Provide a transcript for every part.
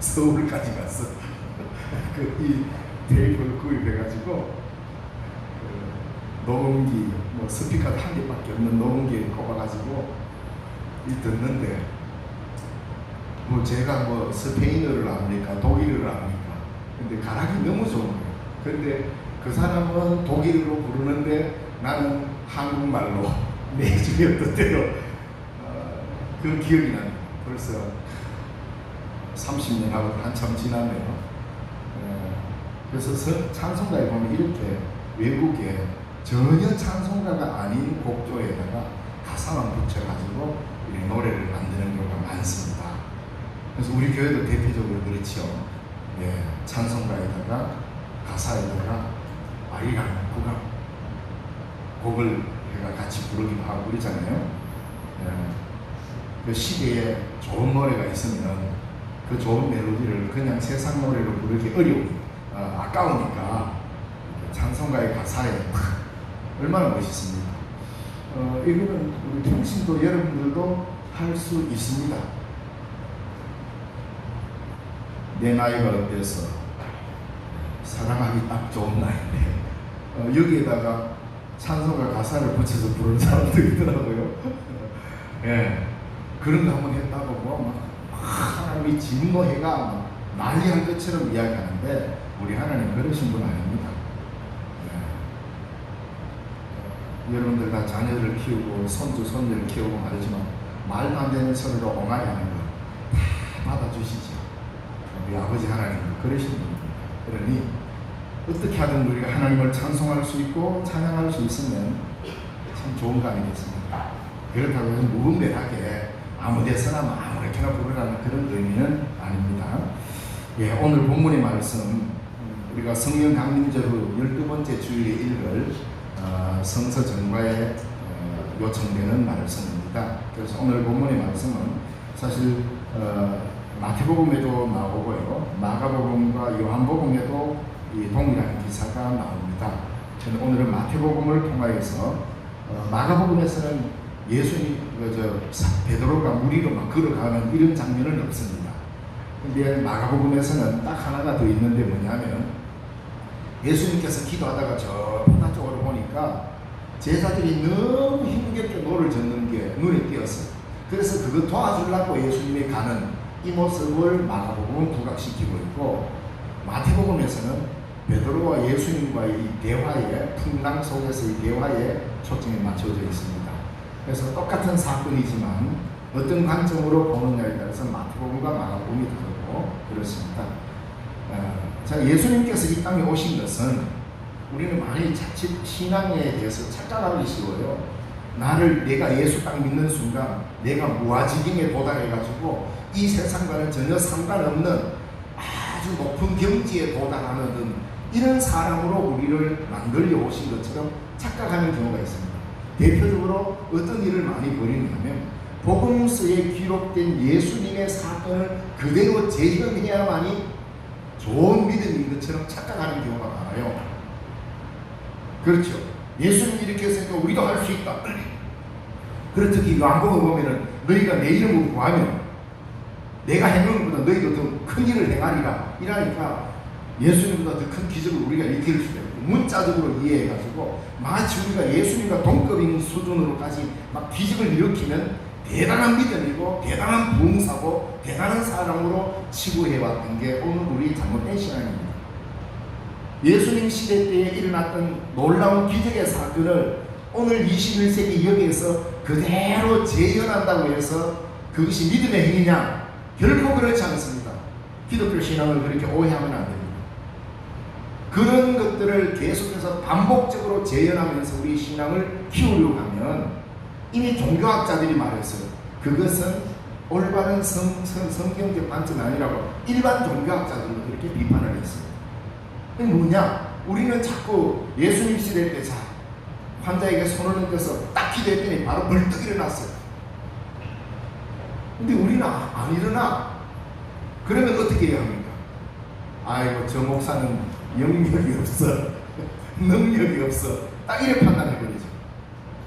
서울까지 갔어. 이 테이프를 구입해가지고 녹음기, 뭐 스피커 한 개밖에 없는 녹음기를 꼽아가지고 듣는데, 뭐 제가 뭐 스페인어를 압니까 독일어를 압니까? 근데 가락이 너무 좋은 거예요. 근데 그 사람은 독일어로 부르는데 나는 한국말로 매주 어떤 때로 그 기억이 납니다. 벌써 30년하고 한참 지났네요. 그래서 찬송가에 보면 이렇게 외국에 전혀 찬송가가 아닌 곡조에다가 가사만 붙여가지고 노래를 만드는 경우가 많습니다. 그래서 우리 교회도 대표적으로 그렇죠. 예, 찬송가에다가 가사에다가 아리랑 국악 곡을 해가 같이 부르기도 하고 그러잖아요. 예, 그 시대에 좋은 노래가 있으면 그 좋은 멜로디를 그냥 세상 노래로 부르기 아까우니까 찬송가의 가사에 얼마나 멋있습니까? 이거는 우리 평신도 여러분들도 할 수 있습니다. 내 나이가 어때서 사랑하기 딱 좋은 나이인데 여기에다가 찬송가 가사를 붙여서 부르는 사람도 있더라고요. 예, 그런 거 한번 했다고 뭐 하나님이 진노해가 막 난리한 것처럼 이야기하는데 우리 하나님 그러신 분 아닙니다. 여러분들 다 자녀를 키우고 손주, 손녀를 키우고 말이지만 말도 안 되는 소리로 옹알이 하는 거 다 받아주시죠. 우리 아버지 하나님은 그러신 분입니다. 그러니 어떻게 하든 우리가 하나님을 찬송할 수 있고 찬양할 수 있으면 참 좋은 거 아니겠습니까? 그렇다고 해서 무분별하게 아무 데서나 아무렇게나 부르라는 그런 의미는 아닙니다. 예, 오늘 본문의 말씀 우리가 성령 강림절 후 12번째 주일에 읽을 성서 전과에 요청되는 말씀입니다. 그래서 오늘 본문의 말씀은 사실 마태복음에도 나오고요, 마가복음과 요한복음에도 이 동일한 기사가 나옵니다. 저는 오늘은 마태복음을 통하여서 마가복음에서는 예수님 베드로가 무리로 막 걸어가는 이런 장면은 없습니다. 근데 마가복음에서는 딱 하나가 더 있는데 뭐냐면 예수님께서 기도하다가 저 바다 쪽으로 보니까 제자들이 너무 힘겹게 노를 젓는 게 눈에 띄었어요. 그래서 그거 도와주려고 예수님이 가는 이 모습을 마가복음은 부각시키고 있고, 마태복음에서는 베드로와 예수님과의 이 대화의 풍랑 속에서 이 대화에 초점이 맞춰져 있습니다. 그래서 똑같은 사건이지만 어떤 관점으로 보느냐에 따라서 마태복음과 마가복음이 다르고 그렇습니다. 자, 예수님께서 이 땅에 오신 것은 우리는 많이 자칫 신앙에 대해서 착각하기 쉬워요. 내가 예수 딱 믿는 순간 내가 무아지경에 도달해가지고 이 세상과는 전혀 상관없는 아주 높은 경지에 도달하는 이런 사람으로 우리를 만들려 오신 것처럼 착각하는 경우가 있습니다. 대표적으로 어떤 일을 많이 벌이냐면 복음서에 기록된 예수님의 사건을 그대로 재현해야만이 좋은 믿음인 것처럼 착각하는 경우가 많아요. 그렇죠. 예수님이 이렇게 했으니까 우리도 할 수 있다. 그리고 특히 요한복음 보면은 너희가 내 이름으로 구하면 내가 행하는 것보다 너희도 더 큰 일을 행하리라 이러니까 예수님보다 더 큰 기적을 우리가 일으킬 수도 있고 문자적으로 이해해가지고 마치 우리가 예수님과 동급인 수준으로까지 막 기적을 일으키면 대단한 믿음이고 대단한 부흥사고 대단한 사람으로 치부해왔던 게 오늘 우리 잘못된 신앙입니다. 예수님 시대 때에 일어났던 놀라운 기적의 사건을 오늘 21세기 여기에서 그대로 재현한다고 해서 그것이 믿음의 행위냐? 결코 그렇지 않습니다. 기독교 신앙을 그렇게 오해하면 안 됩니다. 그런 것들을 계속해서 반복적으로 재현하면서 우리 신앙을 키우려고 하면 이미 종교학자들이 말했어요. 그것은 올바른 성경적 관점이 아니라고 일반 종교학자들도 그렇게 비판을 했습니다. 그게 뭐냐? 우리는 자꾸 예수님 시대 때 환자에게 손을 얹어서 딱 기도했더니 바로 벌떡 일어났어요. 근데 우리는 안 일어나. 그러면 어떻게 해야 합니까? 아이고 저 목사는 영역이 없어. 능력이 없어. 딱 이렇게 판단해버리죠.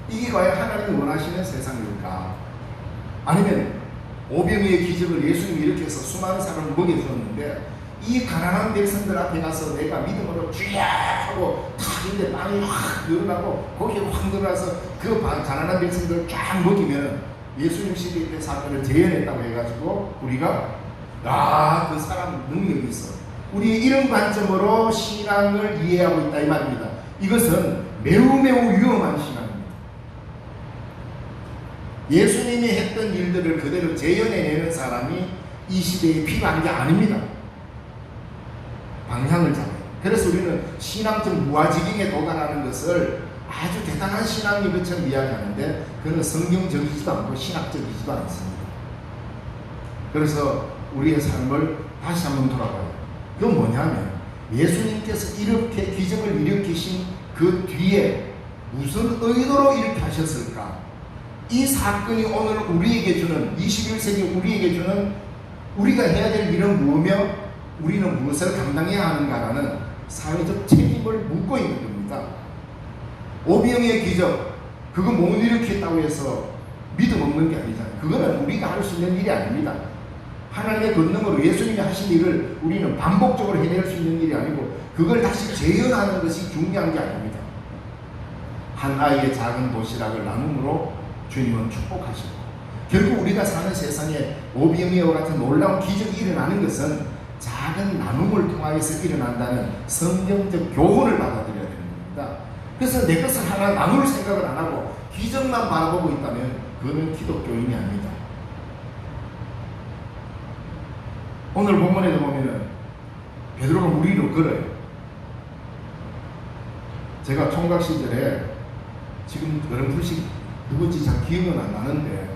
이게 과연 하나님이 원하시는 세상일까? 아니면 오병이의 기적을 예수님이 이렇게 해서 수많은 사람을 먹여주었는데 이 가난한 백성들 앞에 가서 내가 믿음으로 주야 하고 탁 있는데 빵이 확 늘어나고 고기가 확 늘어나서 그 가난한 백성들을 쫙 먹이면 예수님 시대 때 사건을 재현했다고 해가지고 우리가 그 사람 능력이 있어. 우리 이런 관점으로 신앙을 이해하고 있다 이 말입니다. 이것은 매우 위험한 신앙입니다. 예수님이 했던 일들을 그대로 재현해내는 사람이 이 시대에 필요한 게 아닙니다. 방향을 잡아요. 그래서 우리는 신앙적 무아지경에 도달하는 것을 아주 대단한 신앙인 것처럼 이야기하는데 그는 성경적이지도 않고 신학적이지도 않습니다. 그래서 우리의 삶을 다시 한번 돌아봐요. 그건 뭐냐면 예수님께서 이렇게 기적을 일으키신 그 뒤에 무슨 의도로 이렇게 하셨을까? 이 사건이 오늘 우리에게 주는 21세기 우리에게 주는 우리가 해야 될 일은 무엇이며 우리는 무엇을 감당해야 하는가라는 사회적 책임을 묻고 있는 겁니다. 오병이의 기적 그거 못 일으켰다고 해서 믿음 없는 게 아니잖아요. 그거는 우리가 할 수 있는 일이 아닙니다. 하나님의 권능으로 예수님이 하신 일을 우리는 반복적으로 해낼 수 있는 일이 아니고 그걸 다시 재현하는 것이 중요한 게 아닙니다. 한 아이의 작은 도시락을 나눔으로 주님은 축복하시고 결국 우리가 사는 세상에 오병이와 같은 놀라운 기적이 일어나는 것은 작은 나눔을 통하여서 일어난다는 성경적 교훈을 받아들여야 되는 겁니다. 그래서 내 것을 하나 나눌 생각을 안 하고 기적만 바라보고 있다면 그는 기독교인이 아닙니다. 오늘 본문에도 보면은 베드로가 물 위로 걸어요. 제가 총각 시절에 지금 어렴풋이 누군지 잘 기억은 안 나는데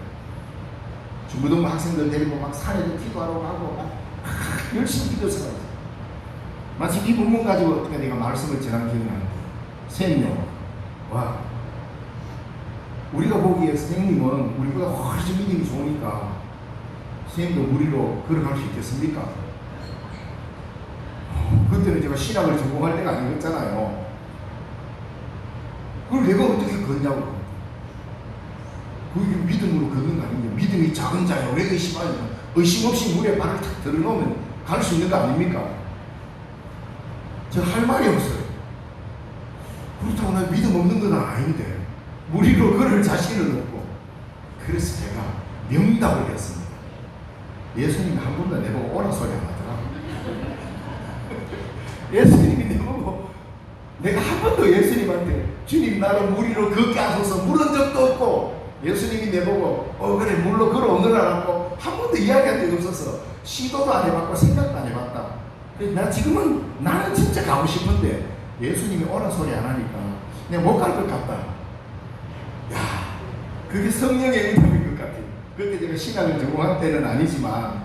중고등부 학생들 데리고 막 산에도 기도하러 가고 막 열심히 기도했어요. 마치 이 본문 가지고 어떻게 내가 말씀을 전한 기억이 나는데 선생님, 와 우리가 보기에 선생님은 우리보다 훨씬 믿음이 좋으니까 선생님도 물 위로 걸어갈 수 있겠습니까? 그때는 제가 신학을 전공할 때가 아니었잖아요. 그걸 내가 어떻게 걷냐고. 그게 믿음으로 걷는 거 아닙니까? 믿음이 작은 자여 왜 의심하냐. 의심 없이 물에 발을 탁 들어놓으면 갈 수 있는 거 아닙니까? 저 할 말이 없어요. 그렇다고 나 믿음 없는 건 아닌데 물 위로 걸을 자신은 없고. 그래서 제가 명답을 했습니다. 예수님이 한 번도 내보고 오라 소리 안 하더라. 예수님이 내보고 내가 한 번도 예수님한테 주님 나를 물 위로 걷게 하소서 물은 적도 없고 예수님이 내보고 그래 물로 걸어오느라고 한 번도 이야기한 적이 없어서 시도도 안 해봤고 생각도 안 해봤다. 나 지금은 나는 진짜 가고 싶은데 예수님이 오라 소리 안 하니까 내가 못 갈 것 같다. 야, 그게 성령의 응답인 것 같아요. 그때 제가 신학을 전공한 때는 아니지만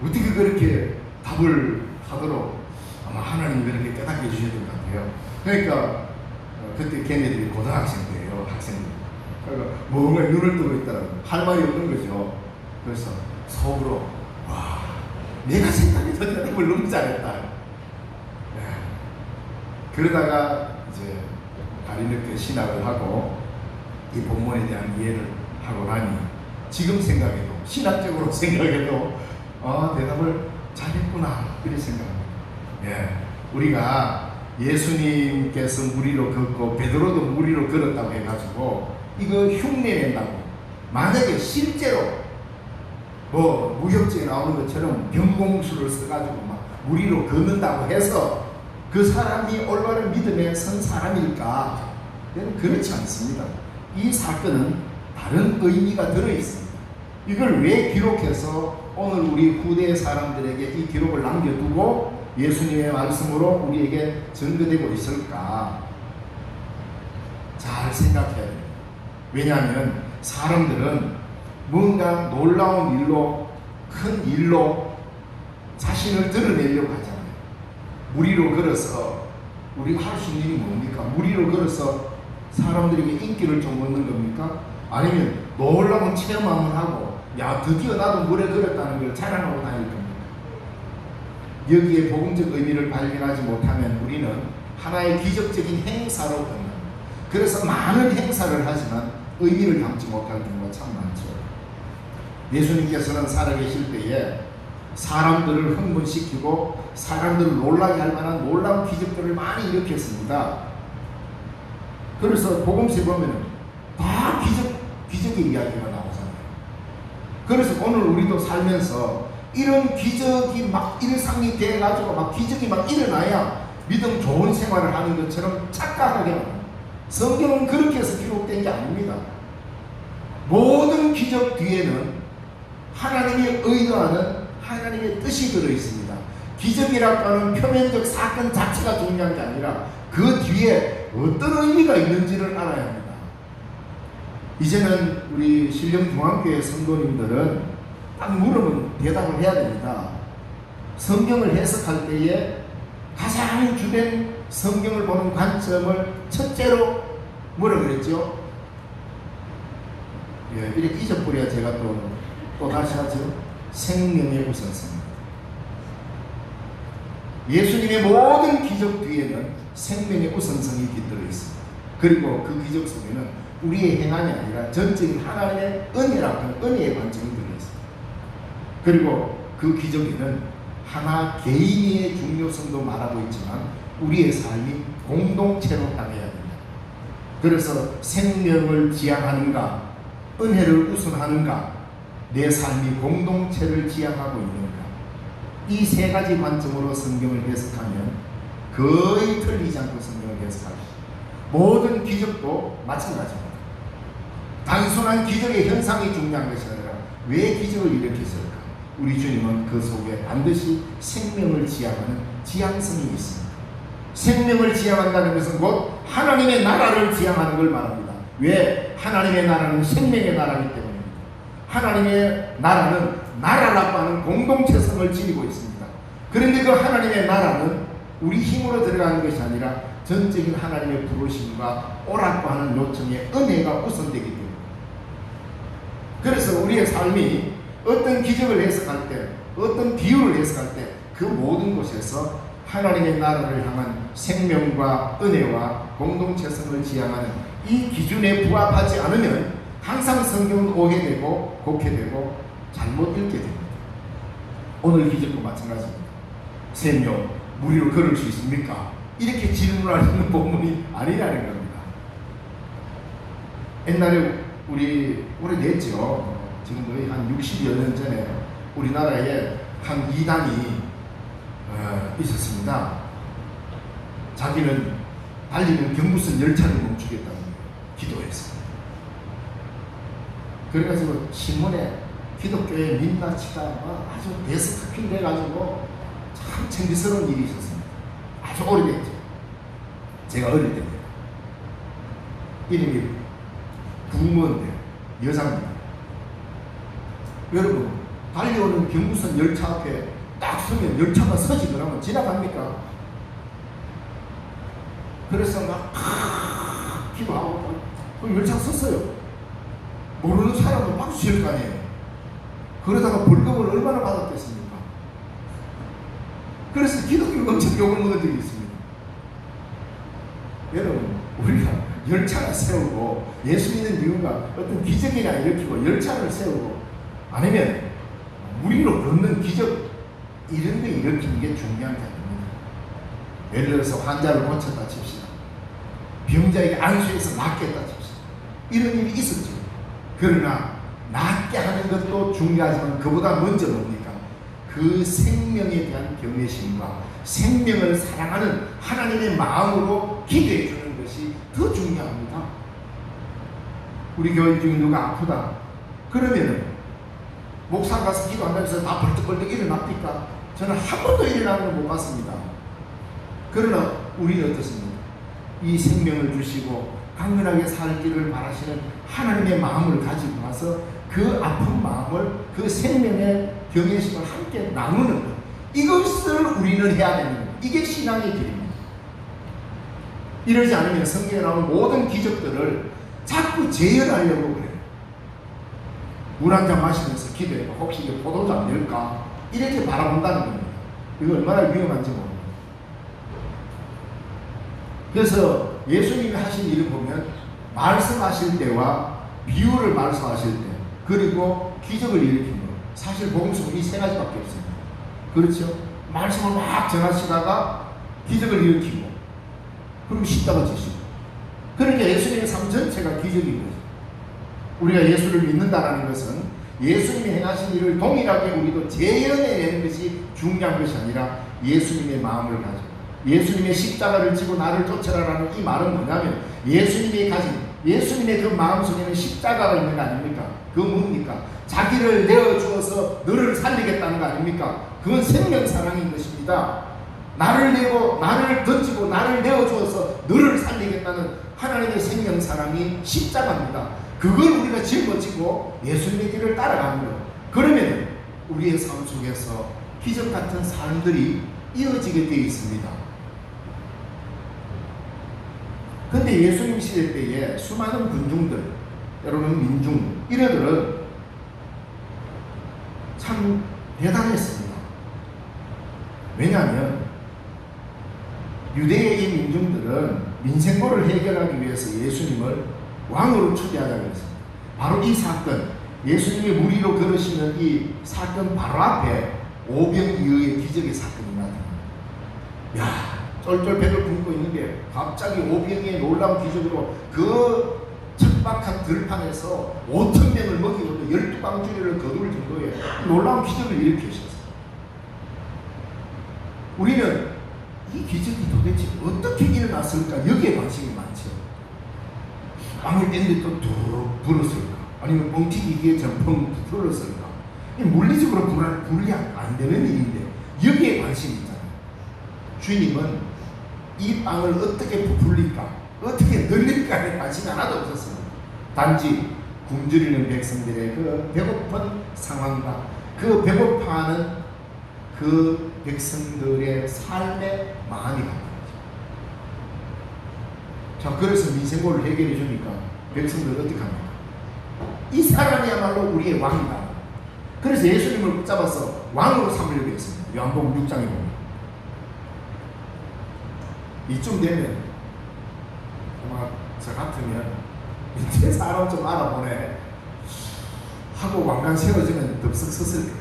어떻게 그렇게 답을 하도록 아마 하나님이 그렇게 깨닫게 해주셨던 것 같아요. 그러니까 그때 걔네들이 고등학생 때예요. 학생들. 그러니까 뭔가 눈을 뜨고 있더라고요. 할 말이 없는 거죠. 그래서 속으로 와 내가 생각했던 대답을 너무 잘했다. 네. 그러다가 이제 가리늦게 신학을 하고 이 본문에 대한 이해를 하고 나니 지금 생각해도 신학적으로 생각해도 대답을 잘했구나 이렇게 생각합니다. 예, 우리가 예수님께서 물 위로 걷고 베드로도 물 위로 걸었다고 해가지고 이거 흉내낸다고 만약에 실제로 뭐 무협지에 나오는 것처럼 병공수를 써가지고 막 물 위로 걷는다고 해서 그 사람이 올바른 믿음에 선 사람일까? 그렇지 않습니다. 이 사건은 다른 의미가 들어있습니다. 이걸 왜 기록해서 오늘 우리 후대 사람들에게 이 기록을 남겨두고 예수님의 말씀으로 우리에게 전거되고 있을까? 잘 생각해야 됩니다. 왜냐하면 사람들은 뭔가 놀라운 일로 큰 일로 자신을 드러내려고 하잖아요. 물 위로 걸어서 우리가 할 수 있는 일이 뭡니까? 물 위로 걸어서 사람들에게 인기를 좀 얻는 겁니까? 아니면 놀라운 체험을 하고 야 드디어 나도 물에 걸었다는 걸 자랑하고 다닐 겁니까? 여기에 복음적 의미를 발견하지 못하면 우리는 하나의 기적적인 행사로 끝납니다. 그래서 많은 행사를 하지만 의미를 담지 못할 경우가 참 많죠. 예수님께서는 살아계실 때에 사람들을 흥분시키고 사람들을 놀라게 할 만한 놀라운 기적들을 많이 일으켰습니다. 그래서 복음서에 보면 다 기적의 이야기가 나오잖아요. 그래서 오늘 우리도 살면서 이런 기적이 막 일상이 돼가지고 막 기적이 막 일어나야 믿음 좋은 생활을 하는 것처럼 착각하게 합니다. 성경은 그렇게 해서 기록된 게 아닙니다. 모든 기적 뒤에는 하나님이 의도하는 하나님의 뜻이 들어있습니다. 기적이라고 하는 표면적 사건 자체가 중요한 게 아니라 그 뒤에 어떤 의미가 있는지를 알아야 합니다. 이제는 우리 신령중앙교회 성도님들은 딱 물으면 대답을 해야 됩니다. 성경을 해석할 때에 가장 주된 성경을 보는 관점을 첫째로 뭐라 그랬죠? 예, 이렇게 잊어버려야 제가 또 다시 하죠. 생명의 우선성입니다. 예수님의 모든 기적 뒤에는 생명의 우선성이 깃들어 있습니다. 그리고 그 기적 속에는 우리의 행함이 아니라 전적인 하나님의 은혜라고 하는 은혜의 관점이 들어있습니다. 그리고 그 기적에는 하나 개인의 중요성도 말하고 있지만 우리의 삶이 공동체로 향해야 됩니다. 그래서 생명을 지향하는가, 은혜를 우선하는가, 내 삶이 공동체를 지향하고 있는가, 이 세 가지 관점으로 성경을 해석하면 거의 틀리지 않고 성경을 해석할 수 있습니다. 모든 기적도 마찬가지입니다. 단순한 기적의 현상이 중요한 것이 아니라 왜 기적을 일으켰을까? 우리 주님은 그 속에 반드시 생명을 지향하는 지향성이 있습니다. 생명을 지향한다는 것은 곧 하나님의 나라를 지향하는 걸 말합니다. 왜? 하나님의 나라는 생명의 나라이기 때문입니다. 하나님의 나라는 나라라고 하는 공동체성을 지니고 있습니다. 그런데 그 하나님의 나라는 우리 힘으로 들어가는 것이 아니라 전적인 하나님의 부르심과 오라고 하는 요청의 은혜가 우선되기 때문입니다. 그래서 우리의 삶이 어떤 기적을 해석할 때, 어떤 비유를 해석할 때 그 모든 곳에서 하나님의 나라를 향한 생명과 은혜와 공동체성을 지향하는 이 기준에 부합하지 않으면 항상 성경은 오해되고 곡해되고 잘못 읽게 됩니다. 오늘 기적도 마찬가지입니다. 3명 무리로 걸을 수 있습니까? 이렇게 질문하는 본문이 아니라는 겁니다. 옛날에 우리 오래됐죠. 지금 거의 한 60여 년 전에 우리나라에 한 이단이 있었습니다. 자기는 달리는 경부선 열차를 멈추겠다는 기도했어요. 그래가지고 신문에 기독교의 민낯이다 아주 데스크핑 돼가지고 참 창피스러운 일이 있었습니다. 아주 오래됐죠. 제가 어릴 때입니다. 이름이 부모인데 여자입니다. 여러분, 달려오는 경부선 열차 앞에 딱 서면 열차가 서지 그러면 지나갑니까? 그래서 막 기도하고 그 열차 섰어요. 모르는 사람도 박수 칠 거 아니에요. 그러다가 벌금을 얼마나 받았겠습니까? 그래서 기독교가 엄청 욕을 먹은 적이 있습니다. 여러분, 우리가 열차를 세우고 예수 믿는 이유가 어떤 기적이나 일으키고 열차를 세우고 아니면 무리로 걷는 기적 이런 데 일으키는 게 중요한 게 아닙니다. 예를 들어서 환자를 고쳤다 칩시다. 병자에게 안수해서 낫겠다 칩시다. 이런 일이 있었죠. 그러나 낫게 하는 것도 중요하지만 그보다 먼저 뭡니까? 그 생명에 대한 경외심과 생명을 사랑하는 하나님의 마음으로 기도해 주는 것이 더 중요합니다. 우리 교회 중에 누가 아프다 그러면은 목사 가서 기도한다고 해서 다 벌떡벌떡 일어납니까? 저는 한 번도 일어나는 걸 못 봤습니다. 그러나 우리는 어떻습니까? 이 생명을 주시고 강건하게 살기를 바라시는 하나님의 마음을 가지고 와서 그 아픈 마음을 그 생명의 경외심을 함께 나누는 것, 이것을 우리는 해야 되는 것. 이게 신앙의 길입니다. 이러지 않으면 성경에 나오는 모든 기적들을 자꾸 재현하려고 그래요. 물 한 잔 마시면서 기도해봐. 혹시 이게 포도주 안 될까? 이렇게 바라본다는 겁니다. 이거 얼마나 위험한지 모릅니다. 그래서 예수님이 하신 일을 보면 말씀하실 때와 비유를 말씀하실 때 그리고 기적을 일으킨 거. 사실 복음서는 이 세 가지밖에 없습니다. 그렇죠? 말씀을 막 전하시다가 기적을 일으키고, 그리고 십자가 지시고. 그러니까 예수님의 삶 전체가 기적인 거죠. 우리가 예수를 믿는다는 것은 예수님이 행하신 일을 동일하게 우리도 재현해내는 것이 중요한 것이 아니라 예수님의 마음을 가지고 예수님의 십자가를 지고 나를 쫓아라라는 이 말은 뭐냐면 예수님이 가진 예수님의 그 마음속에는 십자가가 있는 거 아닙니까? 그건 뭡니까? 자기를 내어주어서 너를 살리겠다는 거 아닙니까? 그건 생명사랑인 것입니다. 나를 내고 나를 던지고 나를 내어주어서 너를 살리겠다는 하나님의 생명사랑이 십자가입니다. 그걸 우리가 짊어지고 예수님의 길을 따라가는 거예요. 그러면 우리의 삶 속에서 기적 같은 삶들이 이어지게 되어 있습니다. 근데 예수님 시대 때에 수많은 군중들, 여러분 민중, 이래들은 참 대단했습니다. 왜냐하면 유대의 이 민중들은 민생고를 해결하기 위해서 예수님을 왕으로 초대하자고 했습니다. 바로 이 사건, 예수님이 무리로 걸으시는 이 사건 바로 앞에 오병이어의 기적의 사건이 나타납니다. 야, 쫄쫄 배를 굶고 있는데 갑자기 오병이의 놀라운 기적으로 그 척박한 들판에서 5,000명을 먹이고 12방주리를 거둘 정도의 놀라운 기적을 일으키셨어요. 우리는 이 기적이 도대체 어떻게 일어났을까? 여기에 관심이 많죠. 빵을 깼는데 또 두룩 불었을까? 아니면 뻥튀기기에 펑 불었을까? 물리적으로 분리 안 되는 일인데 여기에 관심이 있잖아요. 주님은 이 빵을 어떻게 부풀릴까? 어떻게 늘릴까에 관심이 하나도 없었어요. 단지 굶주리는 백성들의 그 배고픈 상황과 그 배고파하는 그 백성들의 삶의 마음이 같은 거죠. 자, 그래서 민생고를 해결해 주니까 백성들 어떻게 합니까? 이 사람이야말로 우리의 왕이다. 그래서 예수님을 붙잡아서 왕으로 삼으려고 했습니다. 요한복음 6장에 보면 이쯤 되면 아마 저 같으면 이제 사람 좀 알아보네 하고 왕관 세워지면 덥석 섰을 거예요.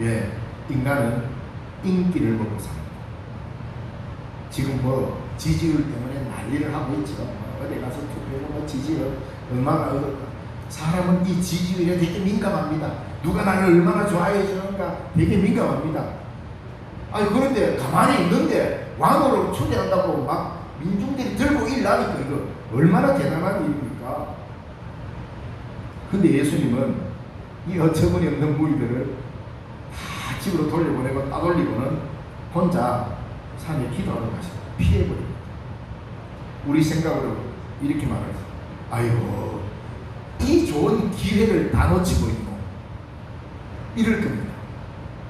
예, 인간은 인기를 보고 삽니다. 지금 뭐 지지율 때문에 난리를 하고 있죠. 어디 가서 투표로 지지율 얼마나 사람은 이 지지율에 되게 민감합니다. 누가 나를 얼마나 좋아해 주는가 되게 민감합니다. 아니 그런데 가만히 있는데 왕으로 초대한다고 막 민중들이 들고 일나니까 이거 얼마나 대단한 일입니까? 근데 예수님은 이 어처구니 없는 무리들을 다 집으로 돌려보내고 따돌리고는 혼자 산에 기도하러 가시고 피해버립니다. 우리 생각으로 이렇게 말하죠. 아이고 이 좋은 기회를 다 놓치고 있고 이럴 겁니다.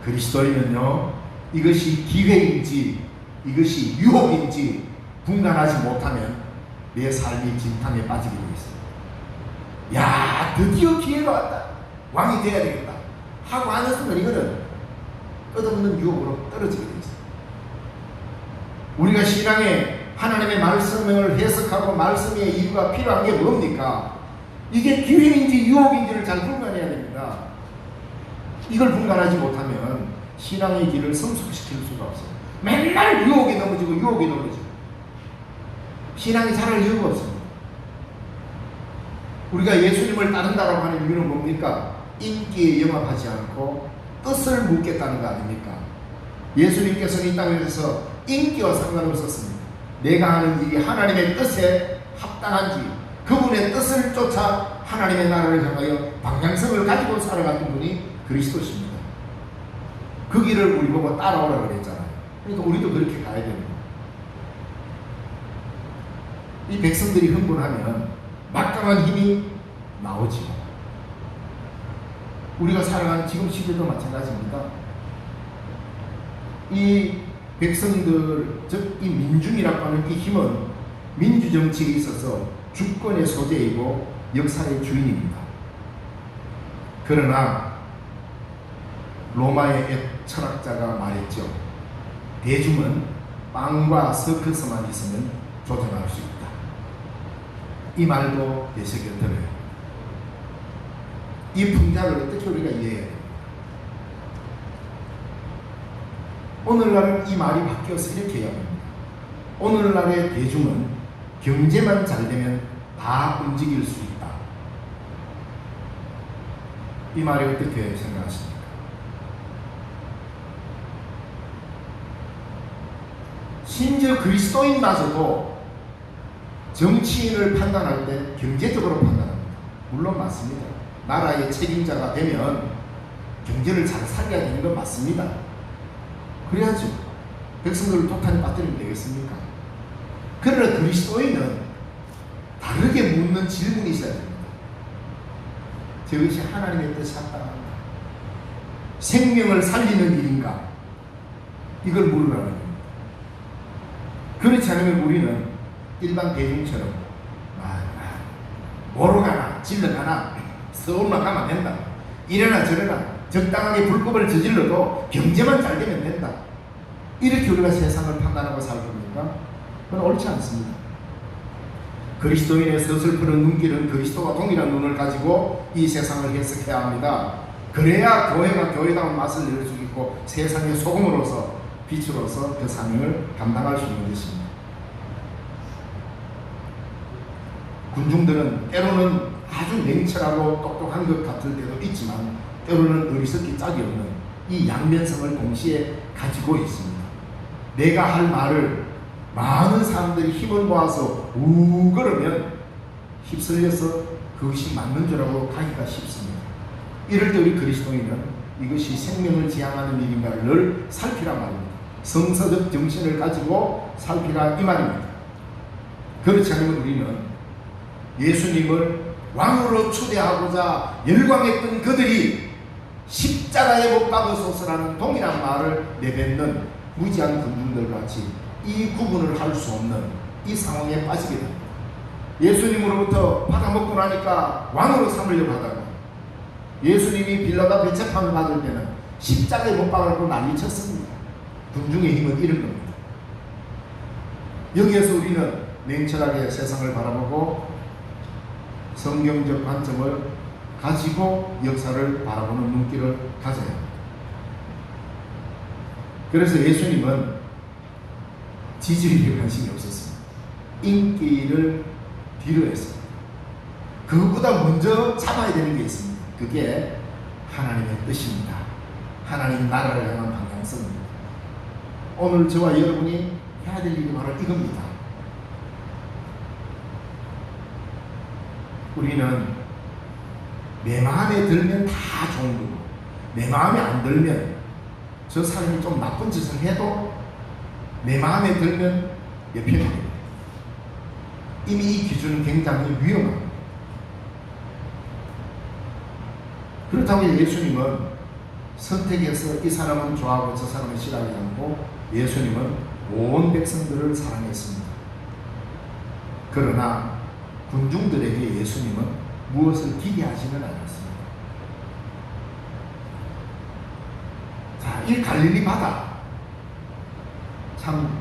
그리스도인은요 이것이 기회인지 이것이 유혹인지 분간하지 못하면 내 삶이 진탕에 빠지게 되어 있습니다. 야, 드디어 기회가 왔다. 왕이 되어야 되겠다 하고 하는 순간 이거는 끝없는 유혹으로 떨어지게 되어 있습니다. 우리가 신앙에 하나님의 말씀을 해석하고 말씀의 이유가 필요한 게 뭡니까? 이게 기회인지 유혹인지를 잘 분간해야 됩니다. 이걸 분간하지 못하면 신앙의 길을 성숙시킬 수가 없어요. 맨날 유혹에 넘어지고 유혹에 넘어지고 신앙이 자랄 이유가 없습니다. 우리가 예수님을 따른다라고 하는 이유는 뭡니까? 인기에 영합하지 않고 뜻을 묻겠다는 거 아닙니까? 예수님께서는 이 땅에서 인기와 상관없었습니다. 내가 하는 일이 하나님의 뜻에 합당한지 그분의 뜻을 쫓아 하나님의 나라를 향하여 방향성을 가지고 살아가는 분이 그리스도십니다. 그 길을 우리 보고 따라오라고 그랬잖아요. 그러니까 우리도 그렇게 가야 됩니다. 이 백성들이 흥분하면 막강한 힘이 나오지요. 우리가 살아가는 지금 시대도 마찬가지입니다. 이 백성들, 즉 이 민중이라고 하는 이 힘은 민주정치에 있어서 주권의 소재이고 역사의 주인입니다. 그러나 로마의 옛 철학자가 말했죠. 대중은 빵과 서커스만 있으면 조정할 수 있다. 이 말도 되새겨 들어요. 이 풍자를 어떻게 우리가 이해해야 됩니까? 오늘날은 이 말이 바뀌어서 이렇게 이야기합니다. 오늘날의 대중은 경제만 잘 되면 다 움직일 수 있다. 이 말이 어떻게 생각하십니까? 심지어 그리스도인마저도 정치인을 판단할 때 경제적으로 판단합니다. 물론 맞습니다. 나라의 책임자가 되면 경제를 잘 살려야 되는 건 맞습니다. 그래야죠. 백성들을 토탈히 빠뜨리면 되겠습니까? 그러나 그리스도인은 다르게 묻는 질문이 있어야 됩니다. 저것이 하나님의 뜻이 합당한가? 생명을 살리는 일인가? 이걸 물으라는 겁니다. 그렇지 않으면 우리는 일반 대중처럼 뭐로 가나 질러가나 서울만 가면 된다. 이래나 저래나 적당하게 불법을 저질러도 경제만 잘 되면 된다. 이렇게 우리가 세상을 판단하고 살 겁니까? 그건 옳지 않습니다. 그리스도인의 서슬프는 눈길은 그리스도와 동일한 눈을 가지고 이 세상을 해석해야 합니다. 그래야 교회가 교회다운 맛을 낼 수 있고 세상의 소금으로서 빛으로서 그 사명을 감당할 수 있는 것입니다. 군중들은 때로는 아주 냉철하고 똑똑한 것 같을 때도 있지만 때로는 어리석기 짝이 없는 이 양면성을 동시에 가지고 있습니다. 내가 할 말을 많은 사람들이 힘을 모아서 그러면 휩쓸려서 그것이 맞는 줄 알고 가기가 쉽습니다. 이럴 때 우리 그리스도인은 이것이 생명을 지향하는 일인가를 늘 살피란 말입니다. 성서적 정신을 가지고 살피라 이 말입니다. 그렇지 않으면 우리는 예수님을 왕으로 초대하고자 열광했던 그들이 십자가에 못 박으소서라는 동일한 말을 내뱉는 무지한 군중들 같이 이 구분을 할 수 없는 이 상황에 빠지게 됩니다. 예수님으로부터 받아먹고 나니까 왕으로 삼으려고 하다가 예수님이 빌라다 배척함을 받을 때는 십자가에 못 박아놓고 난리쳤습니다. 군중의 힘은 이런 겁니다. 여기에서 우리는 냉철하게 세상을 바라보고 성경적 관점을 가지고 역사를 바라보는 눈길을 가져야 합니다. 그래서 예수님은 지지율에 관심이 없었습니다. 인기를 뒤로 했습니다. 그것보다 먼저 잡아야 되는 게 있습니다. 그게 하나님의 뜻입니다. 하나님 나라를 향한 방향성입니다. 오늘 저와 여러분이 해야 될 일이 바로 이겁니다. 우리는 내 마음에 들면 다 좋은 거고 내 마음에 안 들면 저 사람이 좀 나쁜 짓을 해도 내 마음에 들면 옆에 합니다. 이미 이 기준은 굉장히 위험합니다. 그렇다고 예수님은 선택해서 이 사람은 좋아하고 저 사람은 싫어하지 않고 예수님은 온 백성들을 사랑했습니다. 그러나 군중들에게 예수님은 무엇을 기대하지는 않았습니다. 자, 이 갈릴리 바다 참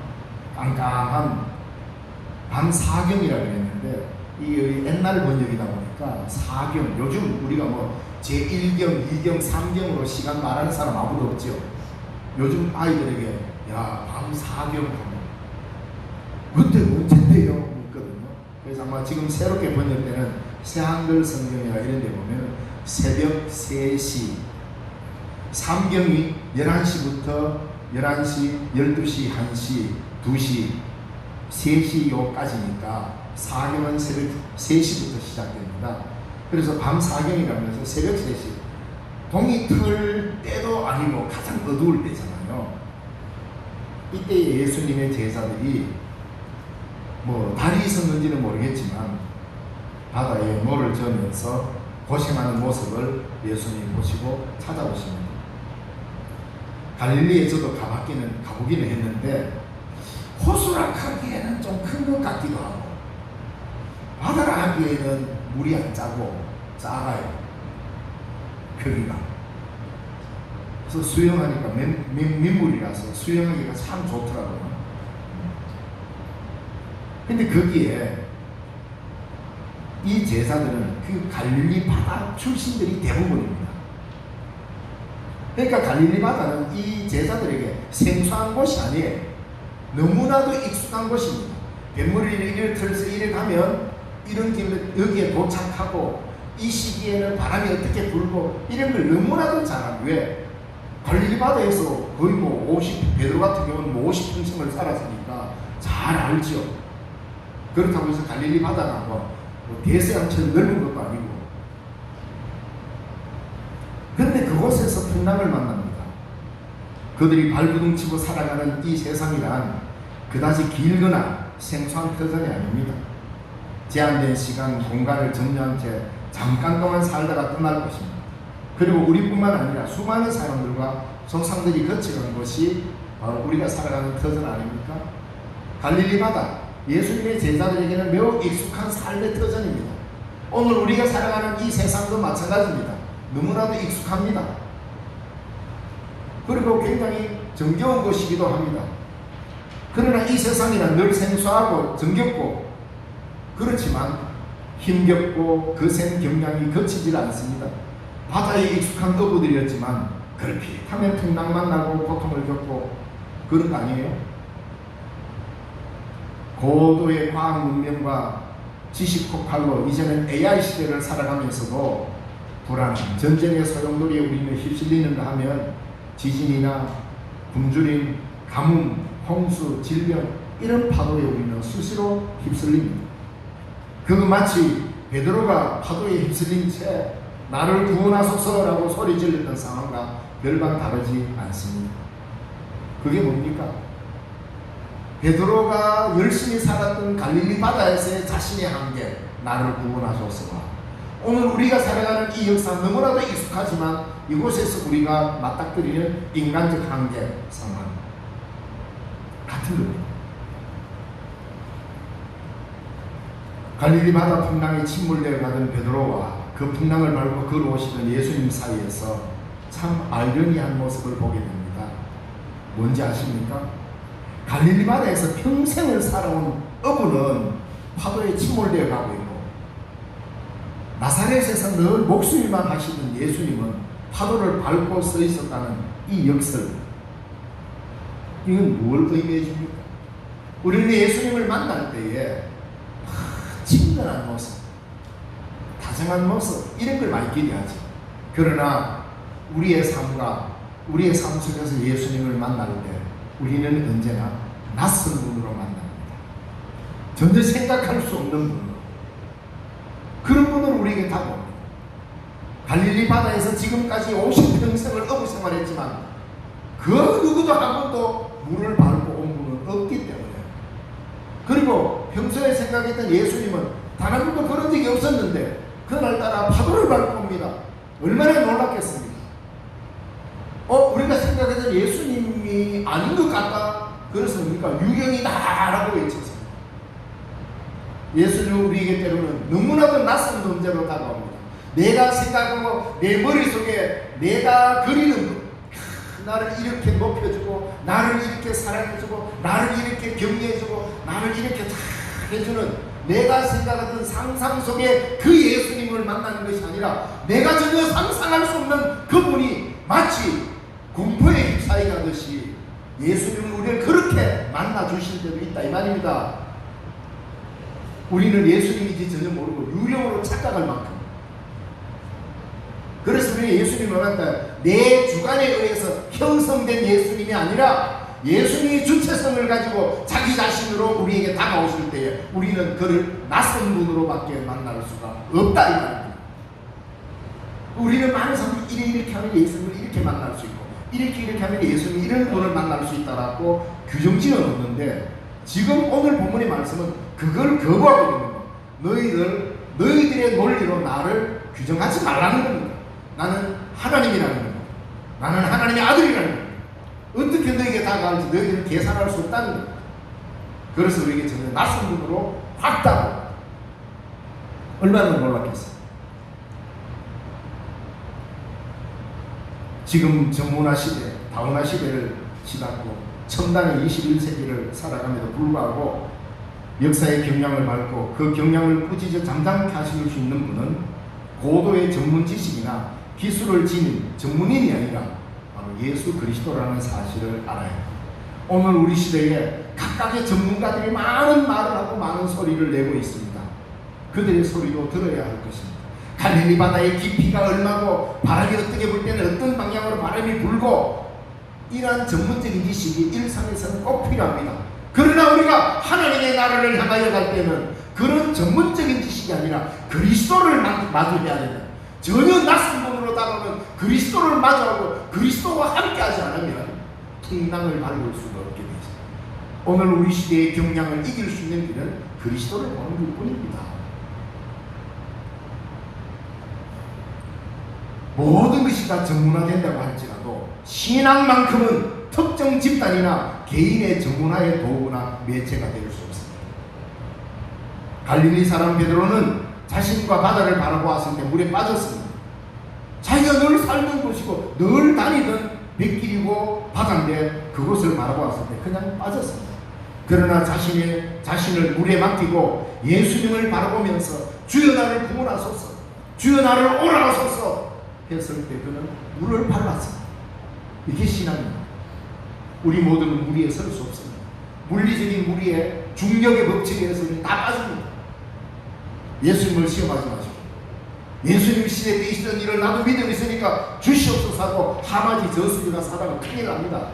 깜깜한 밤사경이라고 했는데 이 옛날 번역이다 보니까 사경, 요즘 우리가 뭐 제1경, 2경, 3경으로 시간 말하는 사람 아무도 없죠. 요즘 아이들에게 야 밤사경 그때 언젠데요 묻거든요. 그래서 아마 지금 새롭게 번역되는 새한글 성경이나 이런 데 보면 새벽 3시 3경이 11시부터 11시, 12시, 1시, 2시, 3시 요까지니까 4경은 새벽 3시부터 시작됩니다. 그래서 밤 4경이라면서 새벽 3시 동이 틀 때도 아니고 가장 어두울 때잖아요. 이때 예수님의 제자들이 뭐 달이 있었는지는 모르겠지만 바다에 노를 저으면서 고생하는 모습을 예수님 보시고 찾아오십니다. 갈릴리에 저도 가보기는 했는데 호수락하기에는 좀 큰 것 같기도 하고 바다라 하기에는 물이 안 짜고 작아요. 크기가. 그래서 수영하니까 민물이라서 수영하기가 참 좋더라고요. 근데 거기에 이 제자들은 그 갈릴리 바다 출신들이 대부분입니다. 그러니까 갈릴리 바다는 이 제자들에게 생소한 곳이 아니에요. 너무나도 익숙한 곳입니다. 뱃물이 이를 틀어서 이래 가면 이런 길을 여기에 도착하고 이 시기에는 바람이 어떻게 불고 이런 걸 너무나도 잘 알아요. 왜? 갈릴리 바다에서 거의 베드로 같은 경우는 50평생을 살았으니까 잘 알죠. 그렇다고 해서 갈릴리 바다가 대서양처럼 넓은 것도 아니고. 그런데 그곳에서 풍랑을 만납니다. 그들이 발부둥치고 살아가는 이 세상이란 그다지 길거나 생소한 터전이 아닙니다. 제한된 시간, 공간을 정리한 채 잠깐 동안 살다가 떠날 것입니다. 그리고 우리뿐만 아니라 수많은 사람들과 조상들이 거쳐간 것이 바로 우리가 살아가는 터전 아닙니까? 갈릴리 바다, 예수님의 제자들에게는 매우 익숙한 삶의 터전입니다. 오늘 우리가 살아가는 이 세상도 마찬가지입니다. 너무나도 익숙합니다. 그리고 굉장히 정겨운 것이기도 합니다. 그러나 이 세상이란 늘 생소하고 정겹고 그렇지만 힘겹고 거센 경량이 거치질 않습니다. 바다에 익숙한 어부들이었지만 걸핏하면 풍랑만 나고 고통을 겪고 그런 거 아니에요? 고도의 과학 문명과 지식 폭발로 이제는 AI 시대를 살아가면서도 불안한 전쟁의 소용돌이에 우리는 휩쓸리는가 하면 지진이나 굶주림, 가뭄, 홍수, 질병 이런 파도에 우리는 수시로 휩쓸립니다. 그거 마치 베드로가 파도에 휩쓸린 채 나를 구원하소서라고 소리 질렀던 상황과 별반 다르지 않습니다. 그게 뭡니까? 베드로가 열심히 살았던 갈릴리 바다에서의 자신의 한계, 나를 구원하소서가 오늘 우리가 살아가는 이 역사 너무나도 익숙하지만 이곳에서 우리가 맞닥뜨리는 인간적 한계 상황 같은 겁니다. 갈릴리 바다 풍랑에 침몰되어 가던 베드로와 그 풍랑을 밟고 걸어오시던 예수님 사이에서 참 아이러니한 모습을 보게 됩니다. 뭔지 아십니까? 갈릴리 바다에서 평생을 살아온 어부는 파도에 침몰되어 가고 있고 나사렛에서 늘 목수일만 하시던 예수님은 파도를 밟고 서 있었다는 이 역설, 이건 뭘 의미해 줍니까? 우리는 예수님을 만날 때에 친근한 모습, 다정한 모습 이런 걸 많이 기대하죠. 그러나 우리의 삶과 우리의 삶 속에서 예수님을 만날 때 우리는 언제나 낯선 분으로 만납니다. 전혀 생각할 수 없는 분으로. 그런 분을 우리에게 다가옵니다. 갈릴리 바다에서 지금까지 50평생을 어부 생활했지만 그 누구도 한 번도 물을 밟고 온 분은 없기 때문에, 그리고 평소에 생각했던 예수님은 단 한 번도 그런 적이 없었는데 그날따라 파도를 밟고 옵니다. 얼마나 놀랐겠습니까? 우리가 생각했던 예수님이 아닌 것 같다. 그래서 뭡니까? 유경이다라고 외쳤습니다. 예수님은 우리에게 때로는 너무나도 낯선 존재로 다가옵니다. 내가 생각하고 내 머릿속에 내가 그리는 것, 나를 이렇게 높여주고 나를 이렇게 사랑해주고 나를 이렇게 격려해주고 나를 이렇게 다 해주는 내가 생각하던 상상 속에 그 예수님을 만나는 것이 아니라 내가 전혀 상상할 수 없는 그분이 마치 공포에 휩싸이가듯이 예수님은 우리를 그렇게 만나 주실 때도 있다 이 말입니다. 우리는 예수님인지 전혀 모르고 유령으로 착각할 만큼. 그래서 우리는 예수님을 만났다. 내 주관에 의해서 형성된 예수님이 아니라 예수님이 주체성을 가지고 자기 자신으로 우리에게 다가오실 때에 우리는 그를 낯선 분으로밖에 만날 수가 없다 이 말입니다. 우리는 많은 사람들이 이렇게 하면 예수님을 이렇게 만날 수 있고 이렇게 하면 예수님 이런 분을 만날 수 있다라고 규정지어 놓는데, 지금 오늘 본문의 말씀은 그걸 거부하고 있는 거예요. 너희들의 논리로 나를 규정하지 말라는 겁니다. 나는 하나님이라는 겁니다. 나는 하나님의 아들이라는 겁니다. 어떻게 너에게 다가갈지 너희들은 계산할 수 없다는 겁니다. 그래서 우리에게 전혀 낯선 분으로 확 다가옵니다. 얼마나 놀랐겠어요. 지금 전문화 시대, 다문화 시대를 지났고 첨단의 21세기를 살아감에도 불구하고 역사의 경향을 밟고 그 경향을 꾸짖어 잠잠케 하실 수 있는 분은 고도의 전문 지식이나 기술을 지닌 전문인이 아니라 바로 예수 그리스도라는 사실을 알아야 합니다. 오늘 우리 시대에 각각의 전문가들이 많은 말을 하고 많은 소리를 내고 있습니다. 그들의 소리도 들어야 할 것입니다. 갈릴리 바다의 깊이가 얼마고 바람이 어떻게 불 때는 어떤 방향으로 바람이 불고, 이러한 전문적인 지식이 일상에서는 꼭 필요합니다. 그러나 우리가 하나님의 나라를 향하여 갈 때는 그런 전문적인 지식이 아니라 그리스도를 마주해야 됩니다. 전혀 낯선 분으로 다가오는 그리스도를 마주하고 그리스도와 함께하지 않으면 풍랑을 밟을 수가 없게 되죠. 오늘 우리 시대의 경향을 이길 수 있는 길은 그리스도를 보는 길뿐입니다. 모든 것이 다 전문화된다고 할지라도 신앙만큼은 특정 집단이나 개인의 전문화의 도구나 매체가 될 수 없습니다. 갈릴리 사람 베드로는 자신과 바다를 바라보았을 때 물에 빠졌습니다. 자기가 늘 살던 곳이고 늘 다니던 백길이고 바다인데 그곳을 바라보았을 때 그냥 빠졌습니다. 그러나 자신을 물에 맡기고 예수님을 바라보면서 주여 나를 구원하소서, 주여 나를 오라하소서 했을 때 그는 물을 발랐습니다. 이게 신앙입니다. 우리 모두는 물 위에 설 수 없습니다. 물리적인 물 위에 중력의 법칙에 의해서는 다 빠집니다. 예수님을 시험하지 마시고, 예수님 시대 때 있었던 일을 나도 믿음이 있으니까 주시옵소서 하고 하마지 저수지가 사다가 큰일 납니다.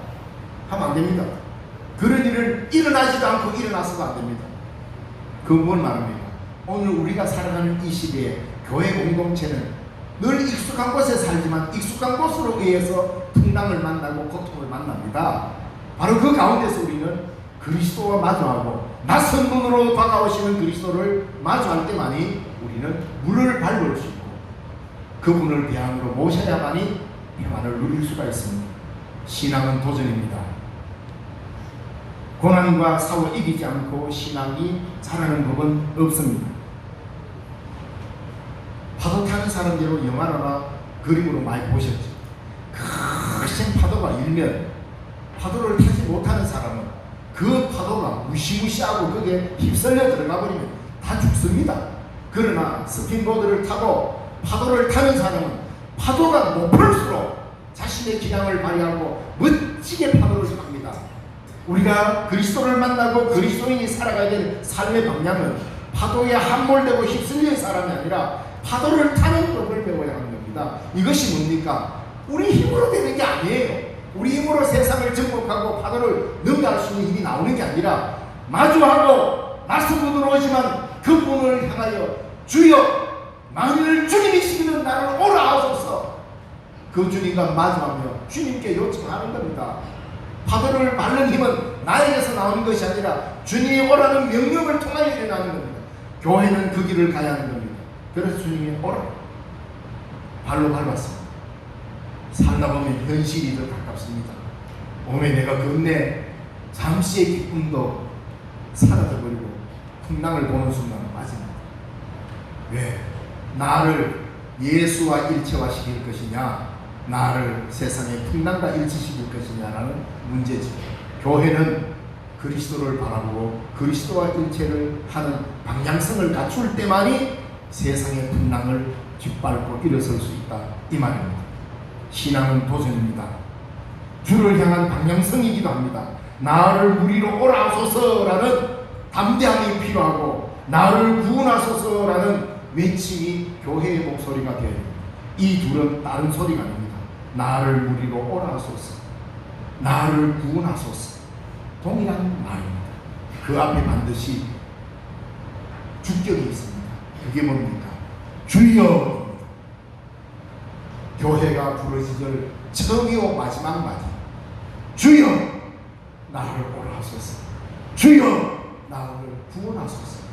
하면 안 됩니다. 그런 일을 일어나지도 않고 일어나서도 안 됩니다. 그건 뭘 말합니까? 오늘 우리가 살아가는 이 시대에 교회 공동체는 늘 익숙한 곳에 살지만 익숙한 곳으로 의해서 풍랑을 만나고 고통을 만납니다. 바로 그 가운데서 우리는 그리스도와 마주하고 낯선 분으로 다가오시는 그리스도를 마주할 때만이 우리는 물을 밟을 수 있고 그분을 배 안으로 모셔야만이 평안을 누릴 수가 있습니다. 신앙은 도전입니다. 고난과 싸워 이기지 않고 신앙이 자라는 법은 없습니다. 파도 타는 사람들로 영화나 그림으로 많이 보셨죠. 거센 파도가 일면 파도를 타지 못하는 사람은 그 파도가 무시무시하고 그게 휩쓸려 들어가 버리면 다 죽습니다. 그러나 스핀보드를 타고 파도를 타는 사람은 파도가 높을수록 자신의 기량을 발휘하고 멋지게 파도를 탑니다. 우리가 그리스도를 만나고 그리스도인이 살아가야 될 삶의 방향은 파도에 함몰되고 휩쓸릴 사람이 아니라 파도를 타는 법을 배워야 하는 겁니다. 이것이 뭡니까? 우리 힘으로 되는 게 아니에요. 우리 힘으로 세상을 정복하고 파도를 넘어갈 수 있는 힘이 나오는 게 아니라 마주하고 낯선 분으로 오지만 그분을 향하여 주여 만일 주님이시면 나를 오라 하소서, 그 주님과 마주하며 주님께 요청하는 겁니다. 파도를 밟는 힘은 나에게서 나오는 것이 아니라 주님이 오라는 명령을 통하여 일어나는 겁니다. 교회는 그 길을 가야 하는 겁니다. 그래서 주님이 오라 발로 밟았습니다. 살다 보면 현실이 더 가깝습니다. 오면 내가 겁내 잠시의 기쁨도 사라져버리고 풍랑을 보는 순간 빠집니다. 왜? 나를 예수와 일체화시킬 것이냐, 나를 세상의 풍랑과 일치시킬 것이냐라는 문제죠. 교회는 그리스도를 바라보고 그리스도와 일체를 하는 방향성을 갖출 때만이 세상의 풍랑을 뒷밟고 일어설 수 있다, 이 말입니다. 신앙은 도전입니다. 주를 향한 방향성이기도 합니다. 나를 물 위로 오라소서라는 담대함이 필요하고 나를 구원하소서라는 외침이 교회의 목소리가 되어야 됩니다. 이 둘은 다른 소리가 아닙니다. 나를 물 위로 오라소서, 나를 구원하소서, 동일한 말입니다. 그 앞에 반드시 주격이 있습니다. 그게 뭡니까? 주여. 교회가 부르짖을 처음이요 마지막 맞이, 주여 나를 오라소서, 주여 나를 구원하소서.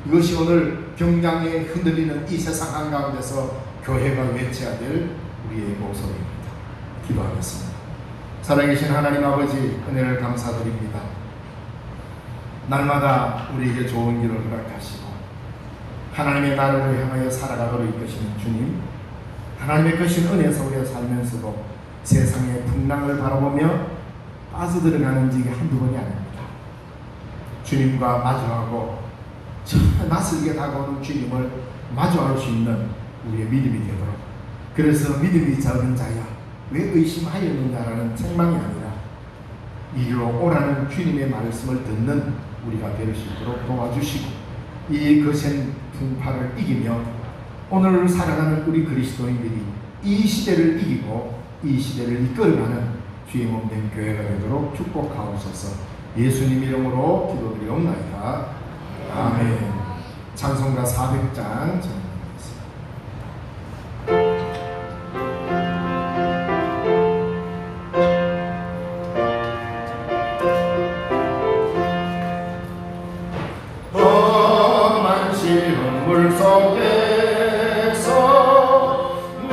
이것이 오늘 경향에 흔들리는 이 세상 한가운데서 교회가 외쳐야 될 우리의 목소리입니다. 기도하겠습니다. 살아계신 하나님 아버지, 은혜를 감사드립니다. 날마다 우리에게 좋은 길을 허락하시고 하나님의 나라를 향하여 살아가도록 이끄시는 주님, 하나님의 크신 은혜 속에 살면서도 세상의 풍랑을 바라보며 빠져들어가는 적이 한두 번이 아닙니다. 주님과 마주하고 저 낯설게 다가오는 주님을 마주할 수 있는 우리의 믿음이 되도록, 그래서 믿음이 적은 자야 왜 의심하였느냐라는 책망이 아니라 이리로 오라는 주님의 말씀을 듣는 우리가 될 수 있도록 도와주시고, 이 거센 풍파를 이기며 오늘 살아가는 우리 그리스도인들이 이 시대를 이기고 이 시대를 이끌어가는 주의 몸된 교회가 되도록 축복하옵소서. 예수님 이름으로 기도드리옵나이다. 아멘. 찬송가 400장